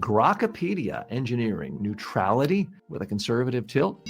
Grokipedia engineering neutrality with a conservative tilt.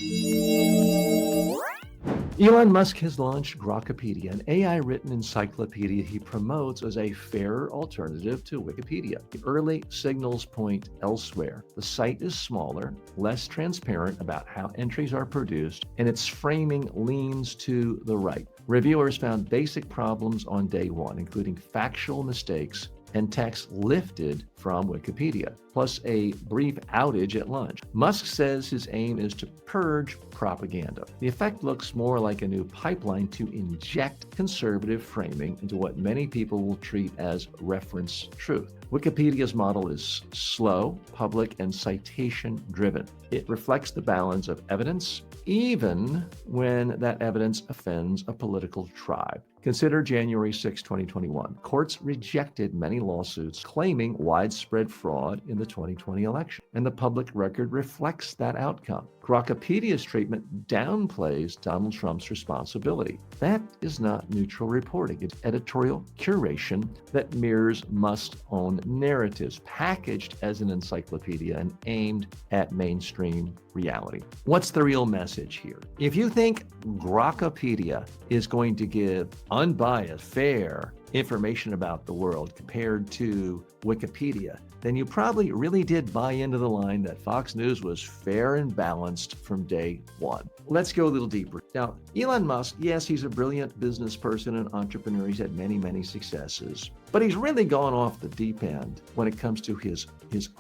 Elon Musk has launched Grokipedia, an AI-written encyclopedia he promotes as a fairer alternative to Wikipedia. The early signals point elsewhere. The site is smaller, less transparent about how entries are produced, and its framing leans to the right. Reviewers found basic problems on day one, including factual mistakes and text lifted from Wikipedia, plus a brief outage at lunch. Musk says his aim is to purge propaganda. The effect looks more like a new pipeline to inject conservative framing into what many people will treat as reference truth. Wikipedia's model is slow, public, and citation-driven. It reflects the balance of evidence, even when that evidence offends a political tribe. Consider January 6, 2021. Courts rejected many lawsuits claiming widespread fraud in the 2020 election, and the public record reflects that outcome. Grokipedia's treatment downplays Donald Trump's responsibility. That is not neutral reporting. It's editorial curation that mirrors Musk's own narratives, packaged as an encyclopedia and aimed at mainstream reality. What's the real message here? If you think Grokipedia is going to give unbiased, fair information about the world compared to Wikipedia, then you probably really did buy into the line that Fox News was fair and balanced from day one. Let's go a little deeper. Now, Elon Musk, yes, he's a brilliant business person and entrepreneur. He's had many, many successes, but he's really gone off the deep end when it comes to his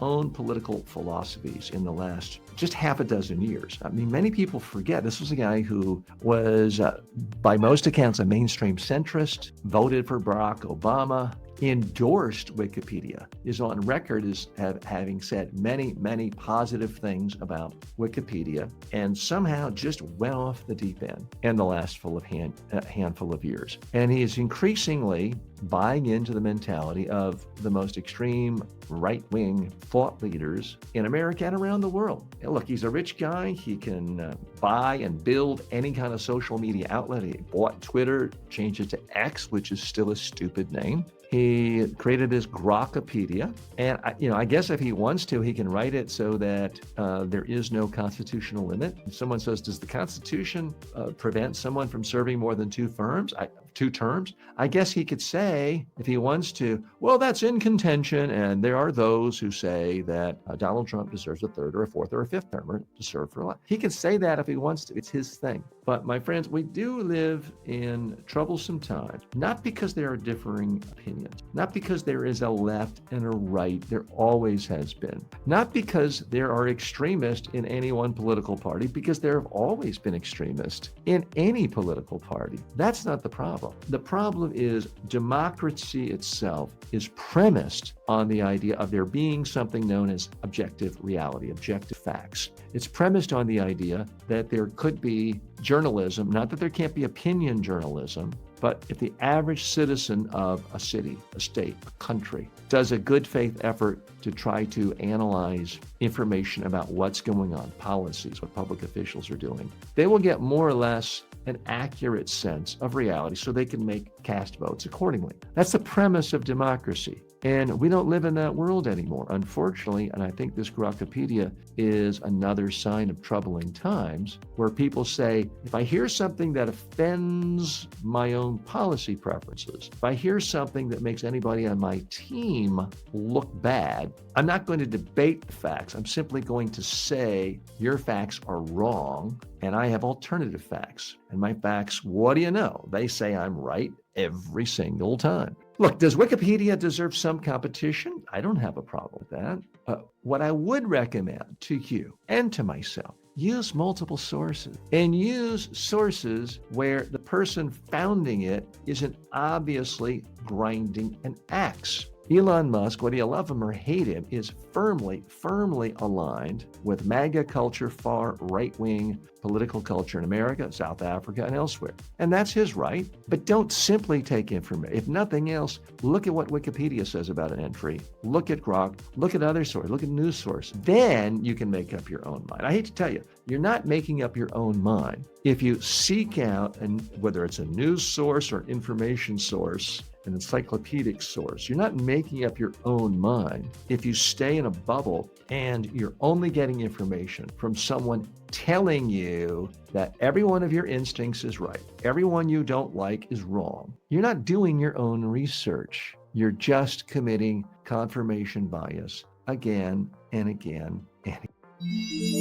own political philosophies in the last just half a dozen years. I mean, many people forget this was a guy who was, by most accounts, a mainstream centrist, voted for Barack Obama, endorsed Wikipedia, is on record as having said many, many positive things about Wikipedia, and somehow just went off the deep end in the last handful of years. And he is increasingly buying into the mentality of the most extreme right-wing thought leaders in America and around the world. And look, he's a rich guy. He can buy and build any kind of social media outlet. He bought Twitter, changed it to X, which is still a stupid name. He created this Grokipedia, and I guess if he wants to, he can write it so that there is no constitutional limit. If someone says, does the Constitution prevent someone from serving more than two terms? I guess he could say, if he wants to, well, that's in contention, and there are those who say that Donald Trump deserves a third or a fourth or a fifth term to serve for life. He can say that if he wants to. It's his thing. But my friends, we do live in troublesome times, not because there are differing opinions, not because there is a left and a right, there always has been, not because there are extremists in any one political party, because there have always been extremists in any political party. That's not the problem. The problem is democracy itself is premised on the idea of there being something known as objective reality, objective facts. It's premised on the idea that there could be journalism, not that there can't be opinion journalism, but if the average citizen of a city, a state, a country does a good faith effort to try to analyze information about what's going on, policies, what public officials are doing, they will get more or less an accurate sense of reality so they can cast votes accordingly. That's the premise of democracy. And we don't live in that world anymore, unfortunately. And I think this Grokipedia is another sign of troubling times where people say, if I hear something that offends my own policy preferences, if I hear something that makes anybody on my team look bad, I'm not going to debate the facts. I'm simply going to say your facts are wrong and I have alternative facts. And my facts, what do you know? They say I'm right every single time. Look, does Wikipedia deserve some competition? I don't have a problem with that. What I would recommend to you and to myself, use multiple sources and use sources where the person founding it isn't obviously grinding an axe. Elon Musk, whether you love him or hate him, is firmly aligned with MAGA culture, far right-wing political culture in America, South Africa, and elsewhere. And that's his right, but don't simply take information. If nothing else, look at what Wikipedia says about an entry. Look at Grok, look at other sources, look at news sources. Then you can make up your own mind. I hate to tell you, you're not making up your own mind if you seek out, and whether it's a news source or information source, an encyclopedic source. You're not making up your own mind. If you stay in a bubble and you're only getting information from someone telling you that every one of your instincts is right, everyone you don't like is wrong, you're not doing your own research. You're just committing confirmation bias again and again and again.